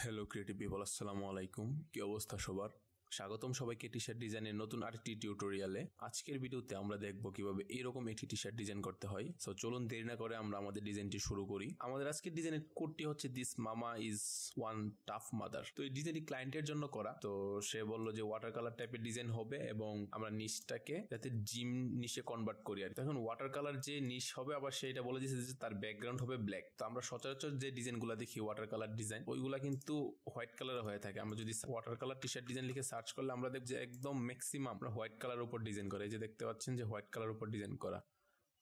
Hello creative people, আসসালামু আলাইকুম। কি অবস্থা সবার? স্বাগতম সবাইকে টি শার্ট ডিজাইনের নতুন আরেকটি টিউটোরিয়ালে। আজকের ভিডিওতে আমরা দেখব কিভাবে এরকম একটি টি শার্ট ডিজাইন করতে হয়। সো চলুন দেরি না করে আমরা আমাদের ডিজাইনটি শুরু করি। আমাদের আজকের ডিজাইনের কোডটি হচ্ছে দিস মামা ইজ ওয়ান টাফ মাদার। তো এই ডিজাইনটি ক্লায়েন্টের জন্য করা। তো সে বললো যে ওয়াটার কালার টাইপের ডিজাইন হবে এবং আমরা নিচটাকে যাতে জিম নিশে কনভার্ট করি আর এখন ওয়াটার কালার যে নিশ হবে আবার সেটা বলে দিয়েছে যে তার ব্যাকগ্রাউন্ড হবে ব্ল্যাক। তো আমরা সচরাচর যে ডিজাইনগুলো দেখি ওয়াটার কালার ডিজাইন ওইগুলা কিন্তু হোয়াইট কালার হয়ে থাকে। আমরা যদি water colour T shirt design লিখে সার্চ করলে আমরা দেখব যে একদম ম্যাক্সিমাম আমরা হোয়াইট কালার উপর ডিজাইন করে, এই যে দেখতে পাচ্ছেন যে হোয়াইট কালার উপর ডিজাইন করা।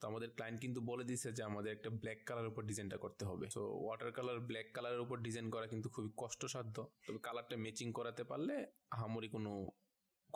তো আমাদের ক্লায়েন্ট কিন্তু বলে দিয়েছে যে আমাদের একটা ব্ল্যাক কালার উপর ডিজাইনটা করতে হবে। তো ওয়াটার কালার ব্ল্যাক কালারের উপর ডিজাইন করা কিন্তু খুবই কষ্টসাধ্য, তবে কালারটা ম্যাচিং করাতে পারলে আহামরি কোনো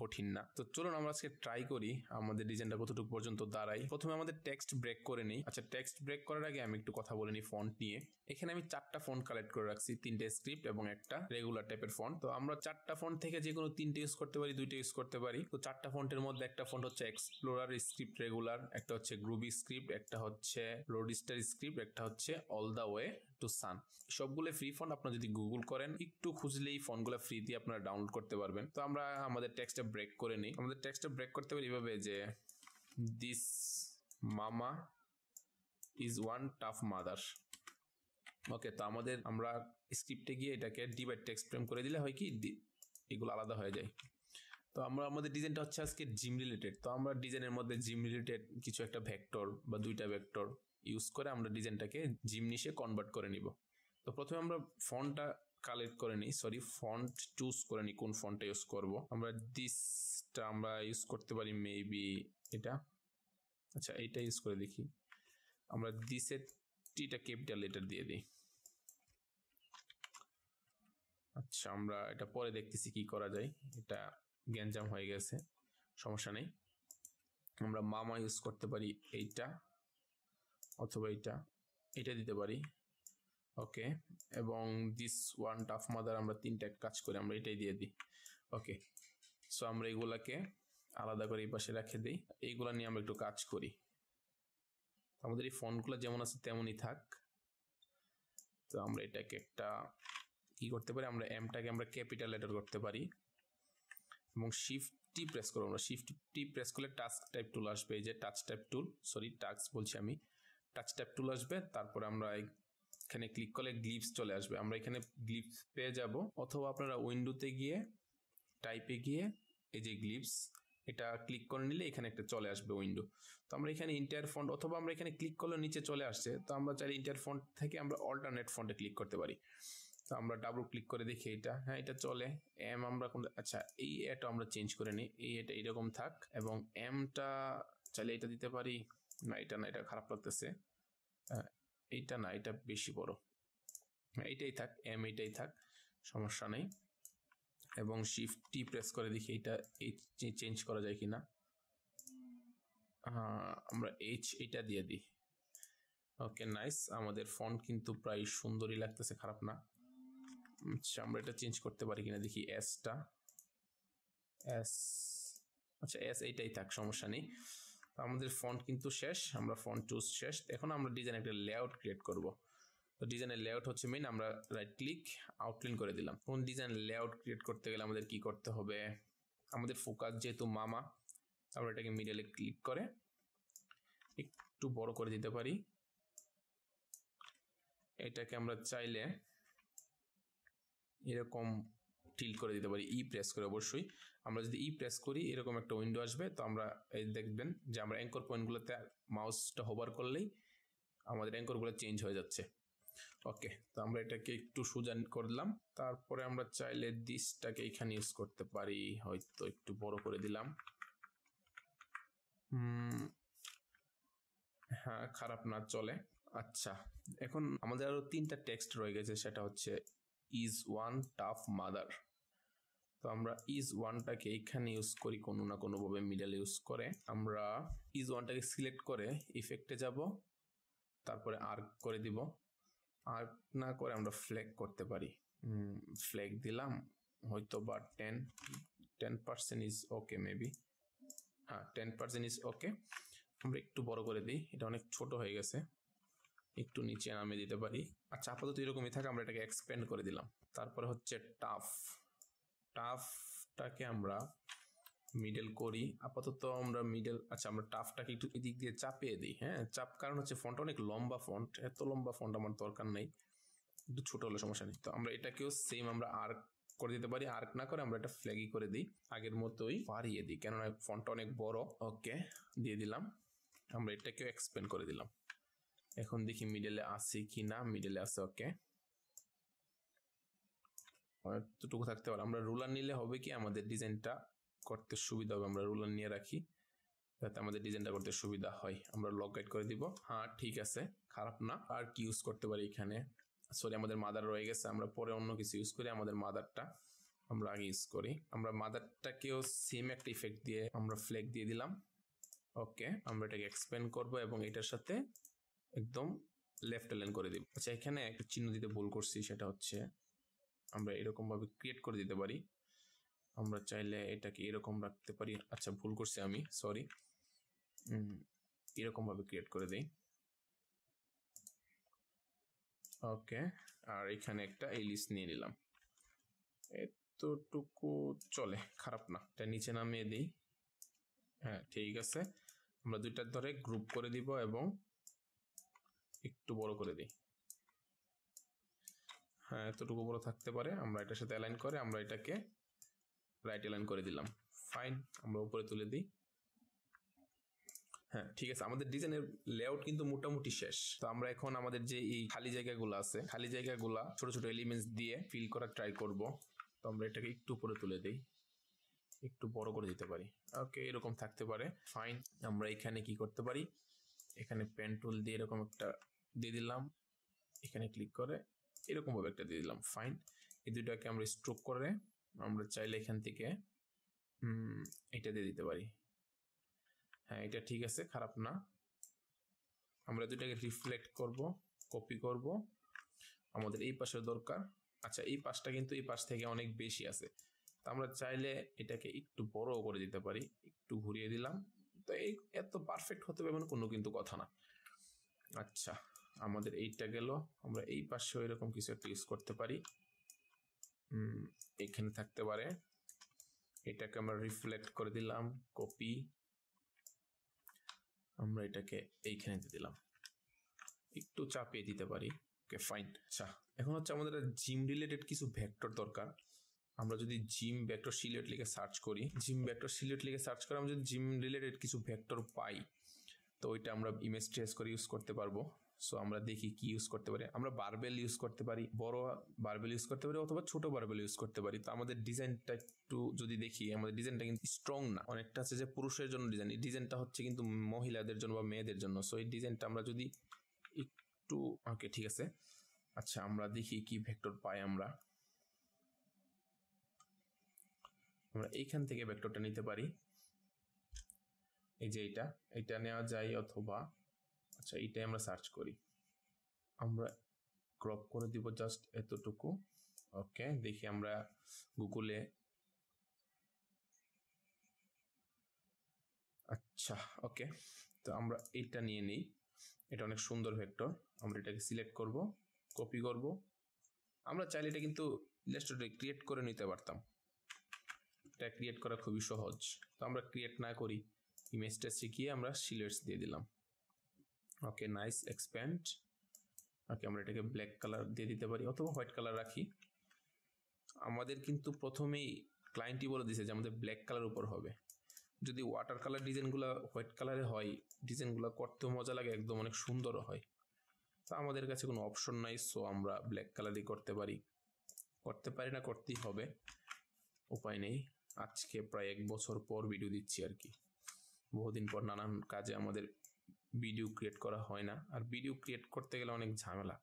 কঠিন না। তো চলুন আমরা আজকে ট্রাই করি আমাদের ডিজাইনটা কতটুকু পর্যন্ত দাঁড়াই। প্রথমে আমাদের টেক্সট ব্রেক করে নিই। আচ্ছা, টেক্সট ব্রেক করার আগে আমি একটু কথা বলে নিই ফন্ট নিয়ে। এখানে আমি 4টা ফন্ট কালেক্ট করে রাখছি, 3টে স্ক্রিপ্ট এবং একটা রেগুলার টাইপের ফন্ট। তো আমরা 4টা ফন্ট থেকে যে কোনো 3টে ইউজ করতে পারি, 2টে ইউজ করতে পারি। তো 4টা ফন্টের মধ্যে একটা ফন্ট হচ্ছে এক্সপ্লোরার স্ক্রিপ্ট রেগুলার, একটা হচ্ছে গ্রুবি স্ক্রিপ্ট, একটা হচ্ছে রোডিস্টার স্ক্রিপ্ট, একটা হচ্ছে অল দা ওয়ে টু সান। সবগুলো ফ্রি ফন্ট। আপনারা যদি গুগল করেন একটু খুঁজলেই ফন্টগুলো ফ্রি দিয়ে আপনারা ডাউনলোড করতে পারবেন। তো আমরা আমাদের টেক্সটটা ব্রেক করে নিই। আমাদের টেক্সটটা ব্রেক করতে পারি এভাবে যে দিস মামা ইজ ওয়ান টাফ মাদার। ওকে, তো আমরা স্ক্রিপ্টে গিয়ে এটাকে ডিভাইড টেক্সট ফ্রেম করে দিলে হয় কি এগুলো আলাদা হয়ে যায়। তো আমরা আমাদের ডিজাইনটা হচ্ছে আজকে জিম রিলেটেড। তো আমরা ডিজাইনের মধ্যে জিম রিলেটেড কিছু একটা ভেক্টর বা 2টা ভেক্টর ইউজ করে আমরা ডিজাইনটাকে জিম নিশে কনভার্ট করে নিব। তো প্রথমে আমরা ফন্টটা কালেক্ট করে নিই, ফন্ট চুজ করে নিই কোন ফন্টটা ইউজ করব। আমরা দিসটা আমরা ইউজ করতে পারি মেবি এটা। আচ্ছা, এইটা ইউজ করে দেখি। আমরা দিসের টিটা ক্যাপিটাল লেটার দিয়ে দিই। আচ্ছা, আমরা এটা পরে দেখতেছি কি করা যায়। এটা গ্যাঞ্জাম হয়ে গেছে, সমস্যা নেই। আমরা মামা ইউজ করতে পারি এইটা অথবা এটা দিতে পারি। ওকে, এবং দিস ওয়ান টাফ মাদার আমরা 3টা কাজ করে আমরা এটাই দিয়ে দিই। ওকে, সো আমরা এগুলাকে আলাদা করে এই পাশে রেখে দিই। এইগুলা নিয়ে আমরা একটু কাজ করি। আমাদের এই ফন্টগুলো যেমন আছে তেমনই থাক। তো আমরা এটাকে একটা কি করতে পারি, আমরা এমটাকে আমরা ক্যাপিটাল লেটার করতে পারি এবং শিফট টি প্রেস করবো। আমরা শিফট টি প্রেস করলে টাচ টাইপ টুল আসবে, এই যে টাচ টাইপ টুল, টাচ বলছি আমি, টাচ টাইপ টুল আসবে। তারপরে আমরা এখানে ক্লিক করলে গ্লিপস চলে আসবে। আমরা এখানে গ্লিপস পেয়ে যাব, অথবা আপনারা উইন্ডোতে গিয়ে টাইপে গিয়ে এই যে গ্লিপস এটা ক্লিক করে নিলে এখানে একটা চলে আসবে উইন্ডো। তো আমরা এখানে ইন্টার ফন্ট, অথবা আমরা এখানে ক্লিক করলে নিচে চলে আসছে। তো আমরা চাইলে ইন্টার ফন্ট থেকে আমরা অল্টারনেট ফন্টে ক্লিক করতে পারি। তো আমরা ডাবল ক্লিক করে দেখি এটা, হ্যাঁ এটা চলে। এম আমরা আচ্ছা এই এটা আমরা চেঞ্জ করে নিই, এটা এরকম থাক। এবং এমটা চাইলে এটা দিতে পারি। না এটা না, এটা খারাপ লাগতেছে। এইটা না, এটা বেশি বড়। এইটাই থাক, এম এইটাই থাক, সমস্যা নেই। এবং শিফট টি প্রেস করে দেখি এটা চেঞ্জ করা যায় কিনা। আমরা এটা দিয়ে দিই। ওকে, নাইস। আমাদের ফন্ট কিন্তু প্রায় সুন্দরই লাগতেছে, খারাপ না। আচ্ছা, আমরা এটা চেঞ্জ করতে পারি কিনা দেখি। এসটা আচ্ছা এস এইটাই থাক, সমস্যা নেই। আমাদের ফন্ট কিন্তু শেষ, আমরা ফন্ট চুজ শেষ। এখন আমরা ডিজাইন একটা লেআউট ক্রিয়েট করব। তো ডিজাইনের লেআউট হচ্ছে মেইন। আমরা রাইট ক্লিক আউটলাইন করে দিলাম। কোন ডিজাইন লেআউট ক্রিয়েট করতে গেলে আমাদের কি করতে হবে, আমাদের ফোকাস যেহেতু মামা, আমরা এটাকে মিডলে ক্লিক করে একটু বড় করে দিতে পারি। এটাকে আমরা চাইলে এরকম টিল্ট করে দিতে পারি, ই প্রেস করে। অবশ্যই আমরা যদি ই প্রেস করি এরকম একটা উইন্ডো আসবে। তো আমরা এই দেখবেন যে আমরা অ্যাঙ্কর পয়েন্টগুলোতে মাউসটা হোভার করলেই আমাদের অ্যাঙ্করগুলো চেঞ্জ হয়ে যাচ্ছে। ওকে, তো আমরা এটাকে একটু সোজা করলাম। তারপরে আমরা চাইলে দিসটাকে এখানে ইউজ করতে পারি, হয়তো একটু বড় করে দিলাম। হ্যাঁ, খারাপ না, চলে। আচ্ছা, এখন আমাদের আরো 3টা টেক্সট রয়ে গেছে, সেটা হচ্ছে ইজ ওয়ান টাফ মাদার। তো আমরা ইজ ওয়ানটাকে এখানে ইউজ করি কোনো না কোনো ভাবে, মিডল ইউজ করে। আমরা ইজ ওয়ানটাকে সিলেক্ট করে ইফেক্টে যাব, তারপরে আর্ক করে দিব। আর্ক না করে আমরা ফ্ল্যাগ করতে পারি। ফ্ল্যাগ দিলাম, হয়তো বা 10% ইজ ওকে মেবি। হ্যাঁ, 10% ইজ ওকে। আমরা একটু বড় করে দিই, এটা অনেক ছোট হয়ে গেছে, একটু নিচে নামিয়ে দিতে পারি। আচ্ছা, আপাতত এরকমই থাকে। আমরা এটাকে এক্সপ্যান্ড করে দিলাম। তারপরে হচ্ছে টাফ, টাফটাকে আমরা মিডল করি আপাতত আমরা মিডল। আচ্ছা আমরা টাফটাকে একটু এদিক দিয়ে চাপিয়ে দিই। হ্যাঁ চাপ, কারণ হচ্ছে ফন্ট অনেক লম্বা ফন্ট, এত লম্বা ফন্ট আমার দরকার নেই, একটু ছোট হলে সমস্যা নেই। তো আমরা এটাকেও সেম আমরা আর্ক করে দিতে পারি, আর্ক না করে আমরা এটা ফ্ল্যাগই করে দিই, আগের মতোই বাড়িয়ে দিই কেননা ফন্টটা অনেক বড়। ওকে দিয়ে দিলাম, আমরা এটাকেও এক্সপ্যান্ড করে দিলাম। এখন দেখি মিডলে আছে কি না, মিডলে আছে। ওকে এতটুকু থাকতে পারে। আমরা রুলার নিলে হবে কি আমাদের ডিজাইনটা করতে সুবিধা হবে, আমরা রুলার নিয়ে রাখি যাতে আমাদের ডিজাইনটা করতে সুবিধা হয়। আমরা লক গাইড করে দিব। হ্যাঁ ঠিক আছে, খারাপ না। আর কি ইউজ করতে পারি এখানে, সরি আমাদের মাদার রয়ে গেছে, আমরা পরে অন্য কিছু ইউজ করি। আমাদের মাদারটা আমরা আগে ইউজ করি। আমরা মাদারটাকেও সেম একটা ইফেক্ট দিয়ে আমরা ফ্ল্যাগ দিয়ে দিলাম। ওকে আমরা এটাকে এক্সপ্যান্ড করব এবং এটার সাথে একদম লেফট অ্যালাইন করে দিব। আচ্ছা এখানে একটা চিহ্ন দিতে ভুল করছি, সেটা হচ্ছে আমরা এরকম ভাবে ক্রিয়েট করে দিতে পারি। আমরা চাইলে এটাকে এরকম রাখতে পারি। আচ্ছা ভুল করছি আমি, সরি। এরকম ভাবে ক্রিয়েট করে দেই। ওকে আর এখানে একটা এলিস নিয়ে নিলাম, এতটুকু চলে, খারাপ না। এটা নিচে নামিয়ে দিই। হ্যাঁ ঠিক আছে, আমরা দুইটা ধরে গ্রুপ করে দিব এবং একটু বড় করে দিই। হ্যাঁ এতটুকু বড় থাকতে পারে। আমরা এটার সাথে অ্যালাইন করে আমরা এটাকে রাইট অ্যালাইন করে দিলাম। ফাইন, আমরা উপরে তুলে দিই। হ্যাঁ ঠিক আছে, আমাদের ডিজাইনের লেআউট কিন্তু মোটামুটি শেষ। তো আমরা এখন আমাদের যে এই খালি জায়গাগুলো আছে, খালি জায়গাগুলা ছোট ছোট এলিমেন্টস দিয়ে ফিল করার ট্রাই করব। তো আমরা এটাকে একটু উপরে তুলে দিই, একটু বড় করে দিতে পারি। ওকে এরকম থাকতে পারে। ফাইন, আমরা এখানে কি করতে পারি, এখানে পেন টুল দিয়ে এরকম একটা দিয়ে দিলাম, এখানে ক্লিক করে এরকম ভাবে একটা দিয়ে দিলাম। ফাইন, এই দুইটাকে আমরা স্ট্রোক করে আমরা চাইলে এখান থেকে এটা দিয়ে দিতে পারি। হ্যাঁ এটা ঠিক আছে, খারাপ না। আমরা দুটাকে রিফ্লেক্ট করব, কপি করব, আমাদের এই পাশের দরকার। আচ্ছা এই পাশটা কিন্তু এই পাশ থেকে অনেক বেশি আছে, তো আমরা চাইলে এটাকে একটু বড় করে দিতে পারি। একটু ঘুরিয়ে দিলাম, তো এই এত পারফেক্ট হতে পারবে কোনো কিন্তু কথা না। আচ্ছা আমাদের এইটা গেল, আমরা এই পাশেও এরকম কিছু একটা ইউজ করতে পারি। এখানে থাকতে পারে, এটাকে আমরা রিফ্লেক্ট করে দিলাম, কপি, আমরা এটাকে এইখানে দিয়ে দিলাম, একটু চাপিয়ে দিতে পারি। Okay fine. আচ্ছা এখন হচ্ছে আমাদের জিম রিলেটেড কিছু ভেক্টর দরকার। আমরা যদি জিম ভেক্টর সিলেট লিখে সার্চ করি, জিম ভেক্টর সিলেট লিখে সার্চ করে আমরা যদি জিম রিলেটেড কিছু ভেক্টর পাই, তো ওইটা আমরা ইমেজ ট্রেস করে ইউজ করতে পারবো। সো আমরা দেখি কি ইউজ করতে পারি। আমরা বারবেল ইউজ করতে পারি, বড় বারবেল ইউজ করতে পারি অথবা ছোট বারবেল ইউজ করতে পারি। তো আমাদের ডিজাইনটা একটু যদি দেখি, আমাদের ডিজাইনটা কিন্তু স্ট্রং না, অনেকটা আছে যে পুরুষের জন্য ডিজাইন, এই ডিজাইনটা হচ্ছে কিন্তু মহিলাদের জন্য বা মেয়েদের জন্য। সো এই ডিজাইনটা আমরা যদি একটু, ওকে ঠিক আছে। আচ্ছা আমরা দেখি কি ভেক্টর পাই। আমরা এইখান থেকে ভেক্টরটা নিতে পারি, এই যে এইটা নেওয়া যায় অথবা, আচ্ছা এইটাই আমরা সার্চ করি, আমরা ক্রপ করে দিব জাস্ট এতটুকু। ওকে দেখি আমরা গুগলে, আচ্ছা ওকে, তো আমরা এইটা নিয়ে নিই, এটা অনেক সুন্দর ভেক্টর। আমরা এটাকে সিলেক্ট করব, কপি করব। আমরা চাইলে এটা কিন্তু ইলাস্ট্রেটরে ক্রিয়েট করে নিতে পারতাম, এটা ক্রিয়েট করা খুবই সহজ। তো আমরা ক্রিয়েট না করি, ইমেজটা শিখিয়ে আমরা সিলেটস দিয়ে দিলাম। Okay nice, expand. ওকে আমরা এটাকে ব্ল্যাক কালার দিয়ে দিতে পারি অথবা হোয়াইট কালার রাখি। আমাদের কিন্তু প্রথমেই ক্লায়েন্টই বলে দিয়েছে যে আমাদের ব্ল্যাক কালার উপর হবে। যদি ওয়াটার কালার ডিজাইনগুলো হোয়াইট কালারে হয়, ডিজাইনগুলো করতেও মজা লাগে, একদম অনেক সুন্দরও হয়। তো আমাদের কাছে কোনো অপশন নাই, সো আমরা ব্ল্যাক কালারই করতে পারি না, করতেই হবে, উপায় নেই। আজকে প্রায় 1 বছর পর ভিডিও দিচ্ছি আর কি, বহুদিন পর নানান কাজে আমাদের ভিডিও ক্রিয়েট করা হয় না। আর ভিডিও ক্রিয়েট করতে গেলে অনেক ঝামেলা,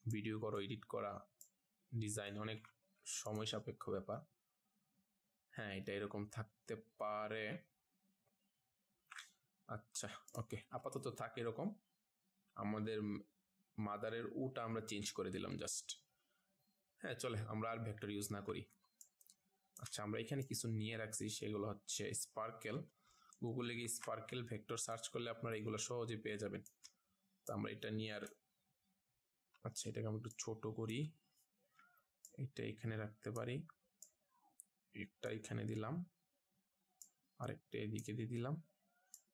ভিডিও করো, এডিট করা, ডিজাইন অনেক সময় সাপেক্ষ ব্যাপার। হ্যাঁ এটা এরকম থাকতে পারে। আচ্ছা ওকে আপাতত থাকে এরকম। আমাদের মাদারের উটা আমরা চেঞ্জ করে দিলাম জাস্ট। হ্যাঁ চলে, আমরা আর ভেক্টর ইউজ না করি। আচ্ছা আমরা এখানে কিছু নিয়ে রাখছি, সেগুলো হচ্ছে স্পার্কেল। গুগলে গিয়ে স্পার্কেল ভেক্টর সার্চ করলে আপনারা এগুলো সহজে পেয়ে যাবেন। তো আমরা এটা নিয়ে আর, আচ্ছা এটাকে আমরা একটু ছোট করি, এটা এখানে রাখতে পারি, একটা এখানে দিলাম, আরেকটা এদিকে দিয়ে দিলাম,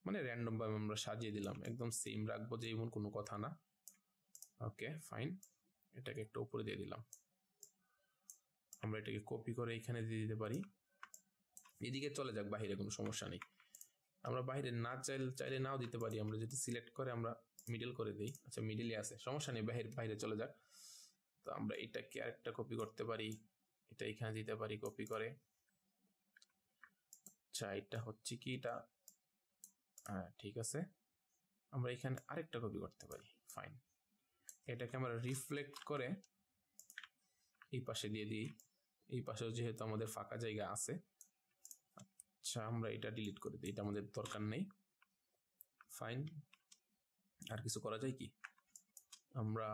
মানে র্যান্ডম ভাবে আমরা সাজিয়ে দিলাম, একদম সেম রাখবো যে এমন কোনো কথা না। ওকে ফাইন, এটাকে একটু উপরে দিয়ে দিলাম। আমরা এটাকে কপি করে এখানে দিয়ে দিতে পারি, এদিকে চলে যাক বাইরে, কোনো সমস্যা নেই। আমরা বাইরে না চাইলে নাও দিতে পারি, আমরা যদি সিলেক্ট করে আমরা মিডল করে দিই, আচ্ছা মিডলে আছে, সমস্যা নেই, বাইরে চলে যাক। তো আমরা এটাকে আরেকটা কপি করতে পারি, এটা এখানে দিতে পারি কপি করে। আচ্ছা এটা হচ্ছে কি, এটা হ্যাঁ ঠিক আছে, আমরা এখানে আরেকটা কপি করতে পারি, ফাইন। এটাকে আমরা রিফ্লেক্ট করে এই পাশে দিয়ে দিই, এই পাশেও যেহেতু আমাদের ফাঁকা জায়গা আছে। আচ্ছা আমরা এটা ডিলিট করে দিই, এটা আমাদের দরকার নেই, ফাইন। আর কিছু করা যায় কি, আমরা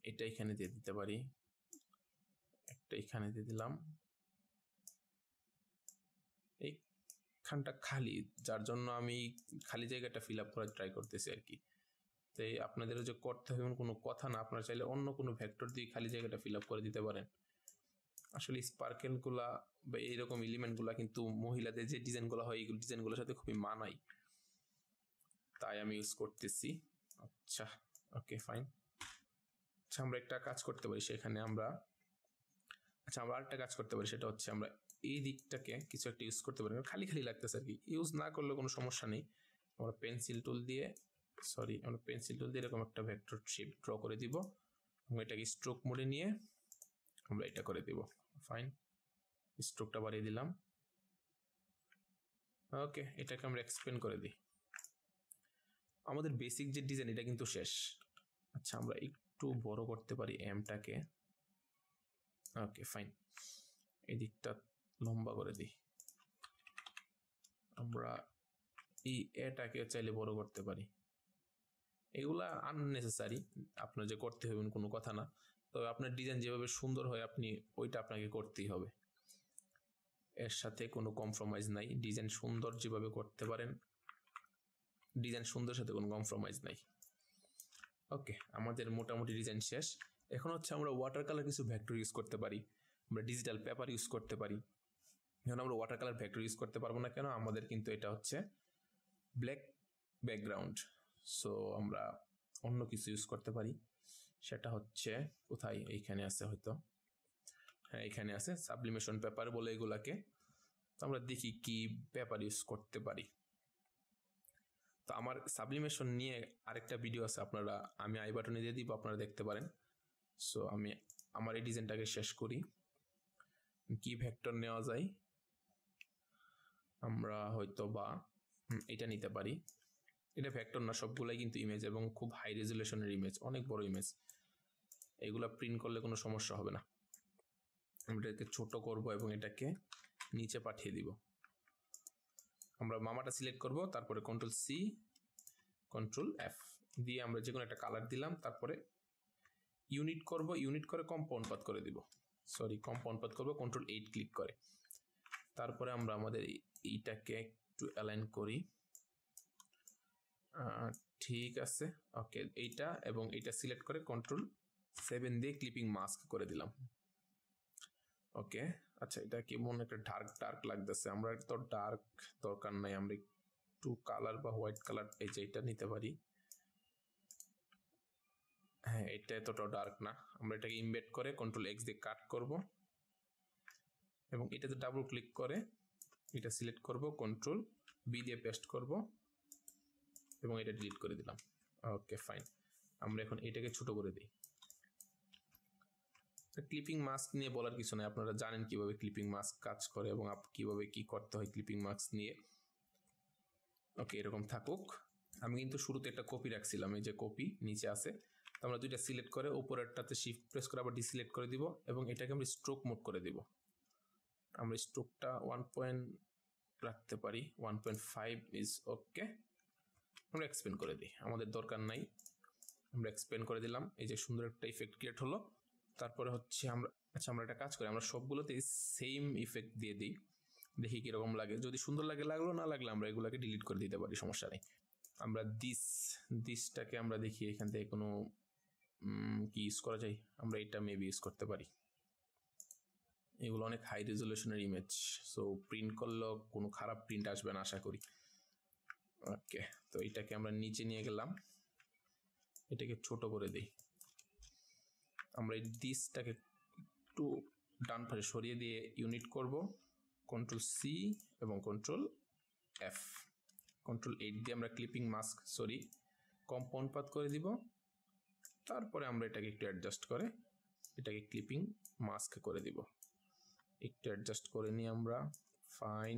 এটা এখানে দিয়ে দিতে পারি, একটা এখানে দিয়ে দিলাম, এইখানটা খালি, যার জন্য আমি খালি জায়গাটা ফিল আপ করার ট্রাই করতেছি আর কি। তাই আপনাদেরও যে করতে হবে কোনো কথা না, আপনারা চাইলে অন্য কোনো ভেক্টর দিয়ে খালি জায়গাটা ফিল আপ করে দিতে পারেন। আসলে স্পার্কেল গুলা বা এইরকম এলিমেন্ট গুলা কিন্তু মহিলাদের যে ডিজাইন গুলো হয় এই ডিজাইন গুলোর সাথে খুবই মানায়, তাই আমি ইউজ করতেছি। আচ্ছা ওকে ফাইন। আচ্ছা আমরা একটা কাজ করতে পারি সেখানে, আমরা আরেকটা কাজ করতে পারি, সেটা হচ্ছে আমরা এই দিকটাকে কিছু একটা ইউজ করতে পারি, খালি খালি লাগতেছে আর কি, ইউজ না করলে কোনো সমস্যা নেই। আমরা পেন্সিল টুল দিয়ে এরকম একটা ভেক্টর শেপ ড্র করে দিব, এবং এটাকে স্ট্রোক মোডে নিয়ে আমরা এটা করে দিব, ফাইন। স্ট্রোকটা বাড়িয়ে দিলাম, ওকে। এটাকে আমরা এক্সপ্যান্ড করে দিই। আমাদের বেসিক যে ডিজাইন এটা কিন্তু শেষ। আচ্ছা আমরা একটু বড় করতে পারি এমটাকে, ওকে ফাইন। এই দিকটা লম্বা করে দিই, আমরা এই এটাকে চাইলে বড় করতে পারি। এগুলা আননেসেসারি, আপনার যে করতে হবে কোনো কথা না, তবে আপনার ডিজাইন যেভাবে সুন্দর হয় আপনি ওইটা আপনাকে করতেই হবে, এর সাথে কোনো কম্প্রোমাইজ নাই। ডিজাইন সুন্দর যেভাবে করতে পারেন, ডিজাইন সুন্দর সাথে কোনো কম্প্রোমাইজ নাই। ওকে আমাদের মোটামুটি ডিজাইন শেষ। এখন হচ্ছে আমরা ওয়াটার কালার কিছু ভেক্টর ইউজ করতে পারি, আমরা ডিজিটাল পেপার ইউজ করতে পারি। এখন আমরা ওয়াটার কালার ভেক্টর ইউজ করতে পারবো না কেন, আমাদের কিন্তু এটা হচ্ছে ব্ল্যাক ব্যাকগ্রাউন্ড, সো আমরা অন্য কিছু ইউজ করতে পারি। সেটা হচ্ছে কোথায়, এইখানে আছে হয়তো, হ্যাঁ এখানে আছে, সাবলিমেশন পেপার বলে এগুলাকে। তো আমরা দেখি কি পেপার ইউজ করতে পারি। তো আমার সাবলিমেশন নিয়ে আরেকটা ভিডিও আছে, আপনারা আমি আই বাটনে দিয়ে দিব, আপনারা দেখতে পারেন। সো আমি আমার এই ডিজাইনটাকে শেষ করি। কি ভেক্টর নেওয়া যায়, আমরা হয়তো বা এটা নিতে পারি। এটা ভেক্টর না, সবগুলাই কিন্তু ইমেজ, এবং খুব হাই রেজুলেশনের ইমেজ, অনেক বড় ইমেজ, এগুলা প্রিন্ট করলে কোনো সমস্যা হবে না। আমরা এটাকে ছোট করব এবং এটাকে নিচে পাঠিয়ে দিব। আমরা মামাটা সিলেক্ট করব, তারপরে কন্ট্রোল সি কন্ট্রোল এফ দিয়ে আমরা যে কোনো একটা কালার দিলাম, তারপরে ইউনিট করব, ইউনিট করে কম্পাউন্ড পাথ করে দিব, কম্পাউন্ড পাথ করব কন্ট্রোল 8 ক্লিক করে। তারপরে আমরা আমাদের এইটাকে একটু অ্যালাইন করি, ঠিক আছে ওকে। এইটা এবং এইটা সিলেক্ট করে কন্ট্রোল 7 দিয়ে ক্লিপিং মাস্ক করে দিলাম, ওকে। আচ্ছা এটা কেমন একটা ডার্ক লাগতেছে, আমরা তো ডার্ক দরকার নাই, আমরা একটু কালার বা হোয়াইট কালার এই যে এটা নিতে পারি। হ্যাঁ এটা এতটা ডার্ক না, আমরা এটাকে ইমবেড করে কন্ট্রোল এক্স দিয়ে কাট করব, এবং এটাতে ডাবল ক্লিক করে এটা সিলেক্ট করব, কন্ট্রোল বি দিয়ে পেস্ট করব, এবং এটা ডিলিট করে দিলাম, ওকে ফাইন। আমরা এখন এটাকে ছোট করে দিই। ক্লিপিং মাস্ক নিয়ে বলার কিছু নাই, আপনারা জানেন কিভাবে ক্লিপিং মাস্ক কাজ করে এবং কিভাবে কি করতে হয় ক্লিপিং মাস্ক নিয়ে। ওকে এরকম থাকুক। আমি কিন্তু শুরুতে একটা কপি রাখছিলাম, এই যে কপি নিচে আছে। তো আমরা দুইটা সিলেক্ট করে উপরেরটাতে শিফট প্রেস করে আবার ডিসিলেক্ট করে দিব, এবং এটাকে আমরা স্ট্রোক মোড করে দিব। আমরা স্ট্রোকটা 1 রাখতে পারি, 1.5 ইজ ওকে। আমরা এক্সপেন্ড করে দিই, আমাদের দরকার নাই, আমরা এক্সপেন্ড করে দিলাম। এই যে সুন্দর একটা ইফেক্ট ক্রিয়েট হলো। তারপরে হচ্ছে আমরা একটা কাজ করি, আমরা সবগুলোতে সেম ইফেক্ট দিয়ে দিই, দেখি কিরকম লাগে। যদি সুন্দর লাগে লাগলো, না লাগলে আমরা এগুলাকে ডিলিট করে দিতে পারি, সমস্যা নেই। আমরা দিসটাকে আমরা দেখি এখান থেকে কোনো কি ইউজ করা যায়, আমরা এটা মেবি ইউজ করতে পারি। এগুলো অনেক হাই রেজলিউশনের ইমেজ, সো প্রিন্ট করলেও কোনো খারাপ প্রিন্ট আসবে না আশা করি। ওকে, তো এটাকে আমরা নিচে নিয়ে গেলাম, এটাকে ছোট করে দিই। আমরা এই দিসটাকে একটু ডান পাশে সরিয়ে দিয়ে ইউনিট করব, কন্ট্রোল সি এবং কন্ট্রোল এফ, কন্ট্রোল 8 দিয়ে আমরা ক্লিপিং মাস্ক কম্পাউন্ড পাথ করে দিব। তারপরে আমরা এটাকে একটু অ্যাডজাস্ট করে এটাকে ক্লিপিং মাস্ক করে দিব। একটু অ্যাডজাস্ট করে নিয়ে আমরা ফাইন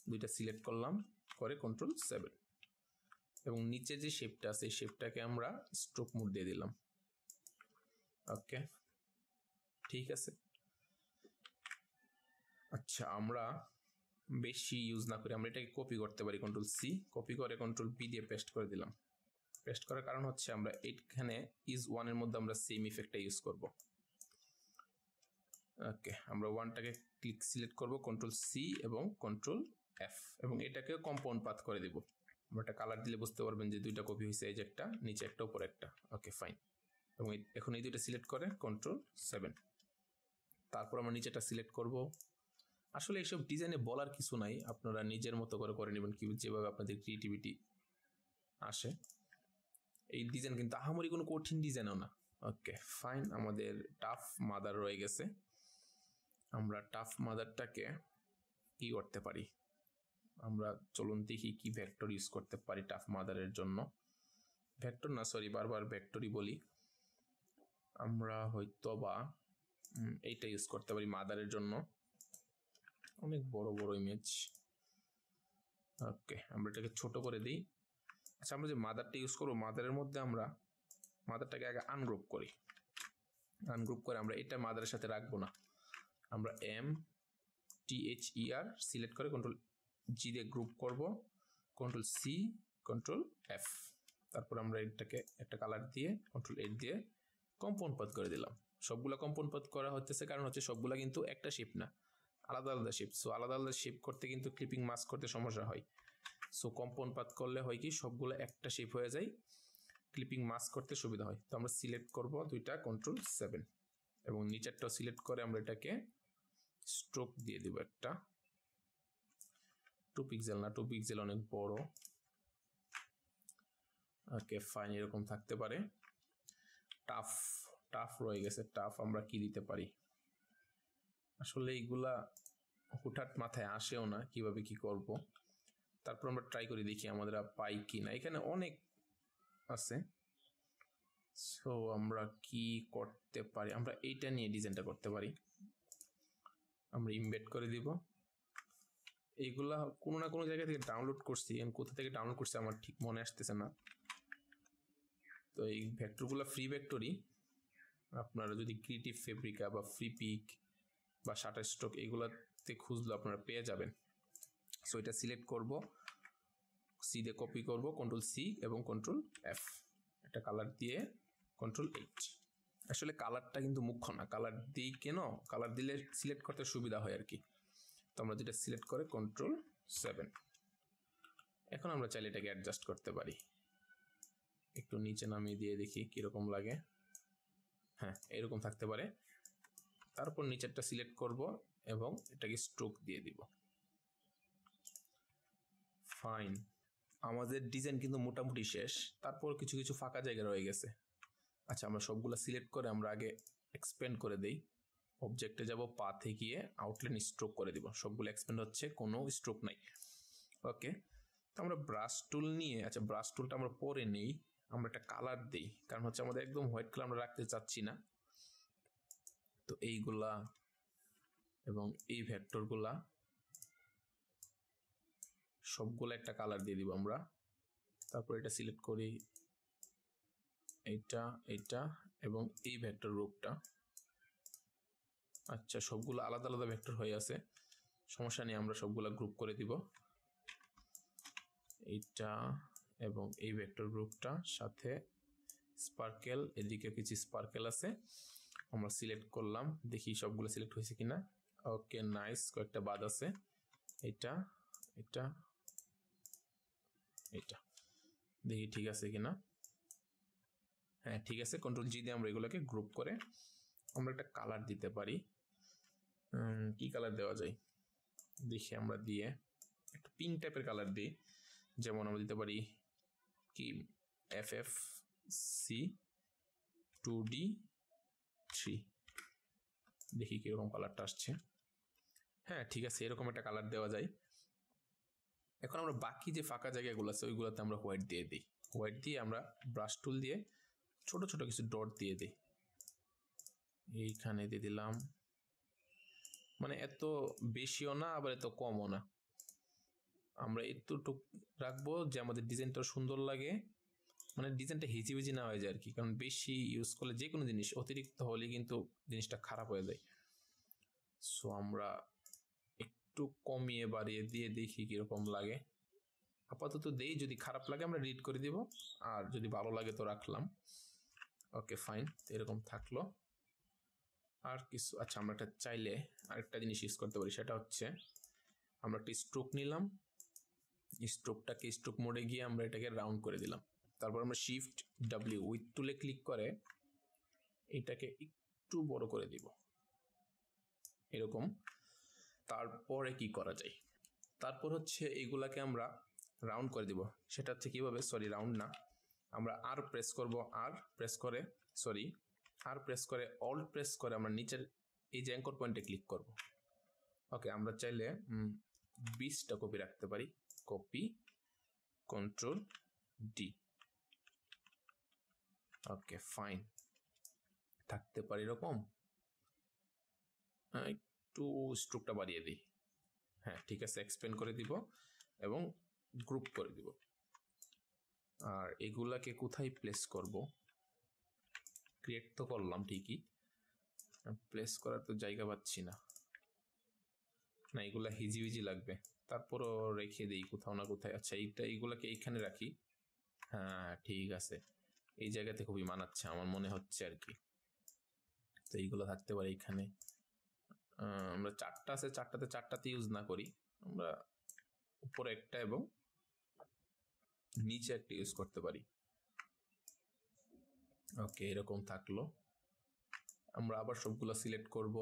দুইটা সিলেক্ট করলাম, করে কন্ট্রোল 7 এবং নিচে যে শেপটা আছে এই শেপটাকে আমরা স্ট্রোক মোড দিয়ে দিলাম। ওকে, ঠিক আছে। আচ্ছা, আমরা বেশি ইউজ না করে আমরা এটাকে কপি করতে পারি, কন্ট্রোল সি, কপি করে কন্ট্রোল পি দিয়ে পেস্ট করে দিলাম। পেস্ট করার কারণ হচ্ছে আমরা এইখানে ইজ ওয়ানের মধ্যে আমরা সেম ইফেক্টটা ইউজ করব। ওকে, আমরা ওয়ানটাকে সিলেক্ট করব, কন্ট্রোল সি এবং কন্ট্রোল এফ, এবং এটাকে কম্পাউন্ড পাথ করে দিব। আমরা একটা কালার দিলে বুঝতে পারবেন যে দুইটা কপি হয়েছে, এই যে একটা নিচে একটা উপরে একটা। ওকে, ফাইন। এবং এখন এই দুইটা সিলেক্ট করে কন্ট্রোল 7, তারপর আমরা নিচেটা সিলেক্ট করব। আসলে এইসব ডিজাইনে বলার কিছু নাই, আপনারা নিজের মতো করে নেবেন কি যেভাবে আপনাদের ক্রিয়েটিভিটি আসে। এই ডিজাইন কিন্তু আহামরি কোনো কঠিন ডিজাইনও না। ওকে, ফাইন। আমাদের টাফ মাদার রয়ে গেছে। আমরা টাফ মাদারটাকে কি করতে পারি, আমরা চলুন দেখি কি ভেক্টর ইউজ করতে পারি টাফ মাদারের জন্য। ভেক্টর না, সরি, বারবার ভেক্টরই বলি। আমরা হয়তো বা এইটা ইউজ করতে পারি মাদারের জন্য, অনেক বড় বড় ইমেজ। ওকে, আমরা এটাকে ছোট করে দিই। আচ্ছা, আমরা যে মাদারটা ইউজ করবো, মাদারের মধ্যে আমরা মাদারটাকে আগে আনগ্রুপ করি। আনগ্রুপ করে আমরা এটা মাদারের সাথে রাখবো না, আমরা MTHER সিলেক্ট করে কন্ট্রোল জি দিয়ে গ্রুপ করব, কন্ট্রোল সি, কন্ট্রোল এফ, তারপর আমরা এটাকে একটা কালার দিয়ে কন্ট্রোল 8 দিয়ে কম্পাউন্ড পাথ করে দিলাম। সবগুলা কম্পাউন্ড পাথ করা হচ্ছে কারণ হচ্ছে সবগুলা কিন্তু একটা শেপ না, আলাদা আলাদা শেপ। সো আলাদা আলাদা শেপ করতে কিন্তু ক্লিপিং মাস্ক করতে সমস্যা হয়। সো কম্পাউন্ড পাথ করলে হয় কি সবগুলো একটা শেপ হয়ে যায়, ক্লিপিং মাস্ক করতে সুবিধা হয়। তো আমরা সিলেক্ট করব দুইটা, কন্ট্রোল 7, এবং নিচেরটাও সিলেক্ট করে আমরা এটাকে স্ট্রোক দিয়ে দিব একটা, 2 পিক্সেল না, 2 পিক্সেল অনেক বড়। ওকে, ফাইন, এরকম থাকতে পারে। টাফ রয়ে গেছে, টাফ আমরা কি দিতে পারি? আসলে এইগুলা হুটহাট মাথায় আসেও না কিভাবে কি করব। তারপর আমরা ট্রাই করে দেখি আমাদের পাই কি না। এখানে অনেক আছে, সো আমরা কি করতে পারি, আমরা এইটা নিয়ে ডিজাইনটা করতে পারি। আমরা ইমবেড করে দিব। এইগুলা কোনো না কোনো জায়গা থেকে ডাউনলোড করছি, কোথা থেকে ডাউনলোড করছি আমার ঠিক মনে আসতেছে না। তো এই ভেক্টরগুলো ফ্রি ভেক্টরই, আপনারা যদি ক্রিয়েটিভ ফেব্রিকা বা ফ্রি পিক বা শাটার স্ট্রোক এগুলাতে খুঁজলে আপনারা পেয়ে যাবেন। সো এটা সিলেক্ট করব, সি দিয়ে কপি করব, কন্ট্রোল সি এবং কন্ট্রোল এফ, একটা কালার দিয়ে কন্ট্রোল 8। আসলে কালারটা কিন্তু মুখ্য না, কালার দিই কেন, কালার দিলে সিলেক্ট করতে সুবিধা হয় আর কি। তো আমরা যেটা সিলেক্ট করে কন্ট্রোল 7, এখন আমরা চাইলে এটাকে অ্যাডজাস্ট করতে পারি, একটু নিচে নামিয়ে দিয়ে দেখি কিরকম লাগে। হ্যাঁ, এরকম থাকতে পারে। তারপর নিচেরটা সিলেক্ট করব এবং এটাকে স্ট্রোক দিয়ে দিব। ফাইন, আমাদের ডিজাইন কিন্তু মোটামুটি শেষ। তারপর কিছু কিছু ফাঁকা জায়গা রয়ে গেছে। আচ্ছা, আমরা সবগুলো সিলেক্ট করে আমরা আগে এক্সপ্যান্ড করে দেই। অবজেক্টে যাব, পাথে গিয়ে আউটলাইন স্ট্রোক করে দিব। সবগুলো এক্সপ্যান্ড হচ্ছে, কোনো স্ট্রোক নাই। ওকে, তো আমরা ব্রাশ টুল নিয়ে, আচ্ছা ব্রাশ টুলটা আমরা পরে নেই, আমরা একটা কালার দিই, কারণ হচ্ছে আমাদের একদম হোয়াইট কালার আমরা রাখতে চাচ্ছি না। তো এইগুলা এবং এই ভেক্টরগুলা সবগুলো একটা কালার দিয়ে দিব আমরা। তারপর এটা সিলেক্ট করি, এইটা এবং এই ভেক্টর রূপটা। আচ্ছা, সবগুলো আলাদা আলাদা ভেক্টর হয়ে আছে, সমস্যা নেই, আমরা সবগুলা গ্রুপ করে দিব। এইটা এবং এই ভেক্টর গ্রুপটা সাথে স্পার্কেল, এদিকে কিছু স্পার্কেল আছে, আমরা সিলেক্ট করলাম, দেখি সবগুলো সিলেক্ট হয়েছে কিনা। ওকে, নাইস, কয়েকটা বাদ আছে। এটা দেখি ঠিক আছে কিনা। হ্যাঁ, ঠিক আছে। কন্ট্রোল জি দিয়ে আমরা এগুলোকে গ্রুপ করে আমরা একটা কালার দিতে পারি। কি কালার দেওয়া যায় দেখি, আমরা দিয়ে একটা পিঙ্ক টাইপের কালার দিই। যেমন আমরা দিতে পারি কি FFC2D3, দেখি কিরকম কালারটা আসছে। হ্যাঁ ঠিক আছে, এরকম একটা কালার দেওয়া যায়। এখন আমরা বাকি যে ফাঁকা জায়গাগুলো আছে ওইগুলোতে আমরা হোয়াইট দিয়ে দিই। হোয়াইট দিয়ে আমরা ব্রাশ টুল দিয়ে ছোট ছোট কিছু ডট দিয়ে দিই। এইখানে দিয়ে দিলাম, মানে এত বেশিও না আবার এত কমও না, আমরা এতটুকু রাখবো যে আমাদের ডিজাইনটা সুন্দর লাগে, মানে ডিজাইনটা হিজিবিজি না হয়ে যায় আর কি। কারণ বেশি ইউজ করলে যে কোনো জিনিস অতিরিক্ত হলে কিন্তু জিনিসটা খারাপ হয়ে যায়। সো আমরা একটু কমিয়ে বাড়িয়ে দিয়ে দেখি কিরকম লাগে। আপাতত দেই, যদি খারাপ লাগে আমরা রিড করে দিব, আর যদি ভালো লাগে তো রাখলাম। ওকে ফাইন, এরকম থাকলো। আর কিছু, আচ্ছা আমরা একটা চাইলে আরেকটা জিনিস ইউজ করতে পারি, সেটা হচ্ছে আমরা একটা স্ট্রোক নিলাম, স্ট্রোকটাকে স্ট্রোক মোডে গিয়ে আমরা এটাকে রাউন্ড করে দিলাম। তারপর আমরা শিফট ডাব্লিউ উইথ টুলে ক্লিক করে এটাকে একটু বড় করে দিব এরকম। তারপরে কি করা যায়, তারপর হচ্ছে এইগুলাকে আমরা রাউন্ড করে দিব। সেটা হচ্ছে কিভাবে, সরি রাউন্ড না, আমরা আর প্রেস করব, আর প্রেস করে অল্ট প্রেস করে আমরা নিচের এই যে অ্যাঙ্কর পয়েন্টে ক্লিক করব। ওকে, আমরা চাইলে 20টা কপি রাখতে পারি, copy control D. Okay fine, থাকতে পারি এরকম। একটু স্ট্রোকটা বাড়িয়ে দিই। হ্যাঁ ঠিক আছে, এক্সপ্যান্ড করে দিব এবং গ্রুপ করে দিব। আর এগুলাকে কোথায় প্লেস করব, ক্রিয়েট তো করলাম ঠিকই, প্লেস করার তো জায়গা পাচ্ছি না। না, এগুলা হিজিবিজি লাগবে, তারপরও রেখে দিই কোথাও না কোথায়। আচ্ছা এইগুলাকে এইখানে রাখি। হ্যাঁ ঠিক আছে, এই জায়গাতে খুবই মানাচ্ছে আমার মনে হচ্ছে আর কি। তো এইগুলো থাকতে পারে এখানে। আমরা 4টা আছে, 4টাতে ইউজ না করি, আমরা উপরে একটা এবং নিচে একটা ইউজ করতে পারি। ওকে এরকম থাকলো। আমরা আবার সবগুলো সিলেক্ট করব,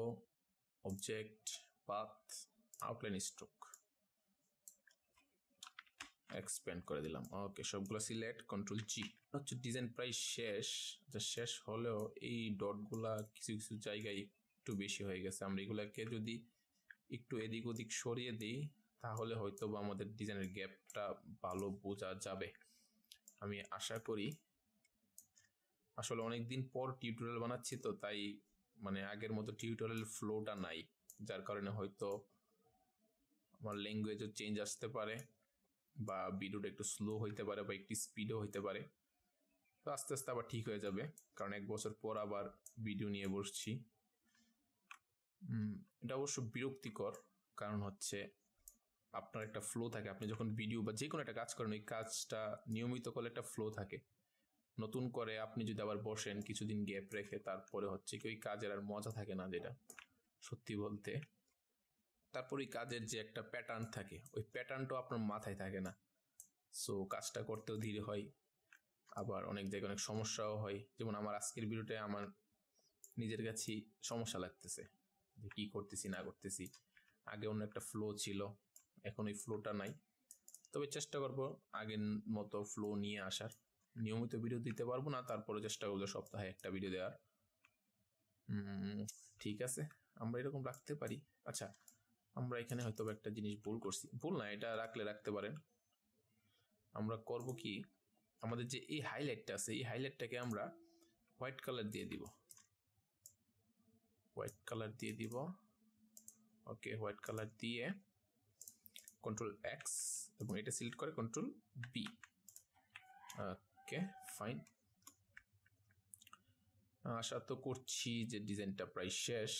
object, path, outline, stroke, expand করে দিলাম। ওকে সবগুলো সিলেক্ট, কন্ট্রোল জি। হচ্ছে ডিজাইন প্রায় শেষ। আচ্ছা শেষ হলেও এই ডটগুলা কিছু কিছু জায়গায় একটু বেশি হয়ে গেছে, আমরা এগুলাকে যদি একটু এদিক ওদিক সরিয়ে দিই তাহলে হয়তো বা আমাদের ডিজাইনের গ্যাপটা ভালো বোঝা যাবে আমি আশা করি। আসলে অনেকদিন পর টিউটোরিয়াল বানাচ্ছি তো, তাই মানে আগের মতো টিউটোরিয়াল ফ্লোটা নাই, যার কারণে হয়তো আমার ল্যাঙ্গুয়েজও চেঞ্জ আসতে পারে, বা ভিডিওটা একটু স্লো হইতে পারে, বা একটু স্পিডও হইতে পারে। তো আস্তে আস্তে আবার ঠিক হয়ে যাবে, কারণ 1 বছর পর আবার ভিডিও নিয়ে বসছি। এটা অবশ্য বিরক্তিকর, কারণ হচ্ছে আপনার একটা ফ্লো থাকে, আপনি যখন ভিডিও বা যে কোনো একটা কাজ করেন ওই কাজটা নিয়মিত করলে একটা ফ্লো থাকে। নতুন করে আপনি যদি আবার বসেন কিছুদিন গ্যাপ রেখে, তারপরে হচ্ছে কি ওই কাজের আর মজা থাকে না, যেটা সত্যি বলতে। তারপর ওই কাজের যে একটা প্যাটার্ন থাকে, ওই প্যাটার্নটাও আপনার মাথায় থাকে না। সো কাজটা করতেও ধীরে হয়, আবার অনেক জায়গায় অনেক সমস্যাও হয়। যেমন আমার আজকের ভিডিওতে আমার নিজের কাছেই সমস্যা লাগতেছে যে কি করতেছি না করতেছি। আগে অন্য একটা ফ্লো ছিল, এখন ওই ফ্লোটা নাই। তবে চেষ্টা করব আগের মতো ফ্লো নিয়ে আসার। নিয়মিত ভিডিও দিতে পারবো না, তারপরে চেষ্টা করবো সপ্তাহে একটা ভিডিও দেওয়ার। ঠিক আছে, আমরা এরকম রাখতে পারি। আচ্ছা আমরা এখানে হয়তো একটা জিনিস ভুল করছি, ভুল না, এটা রাখতে পারেন। আমরা করব কি, আমাদের যে এই হাইলাইটটা আছে এই হাইলাইটটাকে আমরা হোয়াইট কালার দিয়ে দিব, ওকে হোয়াইট কালার দিয়ে কন্ট্রোল এক্স এবং এটা সিলেক্ট করে কন্ট্রোল বি। ওকে ফাইন, আশা তো করছি যে ডিজাইনটা প্রায় শেষ।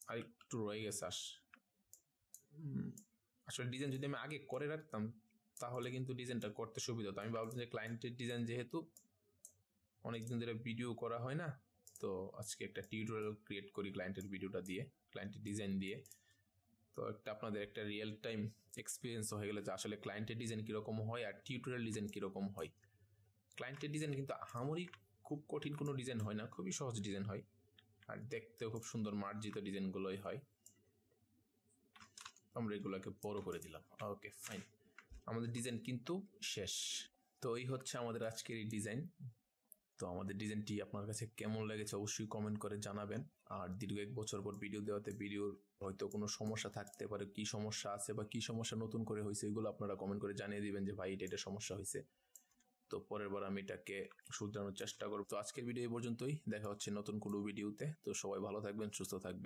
আর একটু রয়ে গেছে আসলে ডিজাইন যদি আমি আগে করে রাখতাম তাহলে কিন্তু ডিজাইনটা করতে সুবিধা হতো। আমি ভাবলাম যে ক্লায়েন্টের ডিজাইন যেহেতু অনেকদিন ধরে ভিডিও করা হয় না, তো আজকে একটা টিউটোরিয়াল ক্রিয়েট করি ক্লায়েন্টের ভিডিওটা দিয়ে, ক্লায়েন্টের ডিজাইন দিয়ে। তো একটা আপনাদের একটা রিয়েল টাইম এক্সপিরিয়েন্স হয়ে গেলে যে আসলে ক্লায়েন্টের ডিজাইন কীরকম হয় আর টিউটোরিয়াল ডিজাইন কীরকম হয়। ক্লায়েন্টের ডিজাইন কিন্তু আহামরি খুব কঠিন কোনো ডিজাইন হয় না, খুবই সহজ ডিজাইন হয়, আর দেখতেও খুব সুন্দর মার্জিত ডিজাইনগুলোই হয়। আমরা এগুলোকে বড় করে দিলাম। ওকে ফাইন, আমাদের ডিজাইন কিন্তু শেষ। তো এই হচ্ছে আমাদের আজকের এই ডিজাইন। তো আমাদের ডিজাইনটি আপনার কাছে কেমন লেগেছে অবশ্যই কমেন্ট করে জানাবেন। আর দীর্ঘ 1 বছর পর ভিডিও দেওয়াতে ভিডিওর হয়তো কোনো সমস্যা থাকতে পারে, কি সমস্যা আছে বা কি সমস্যা নতুন করে হয়েছে এগুলো আপনারা কমেন্ট করে জানিয়ে দিবেন যে ভাই এটা সমস্যা হয়েছে। তো পরের বার আমি এটাকে শুধরানোর চেষ্টা করব। তো আজকের ভিডিও এই পর্যন্তই, দেখা হচ্ছে নতুন কোনো ভিডিওতে। তো সবাই ভালো থাকবেন, সুস্থ থাকবেন।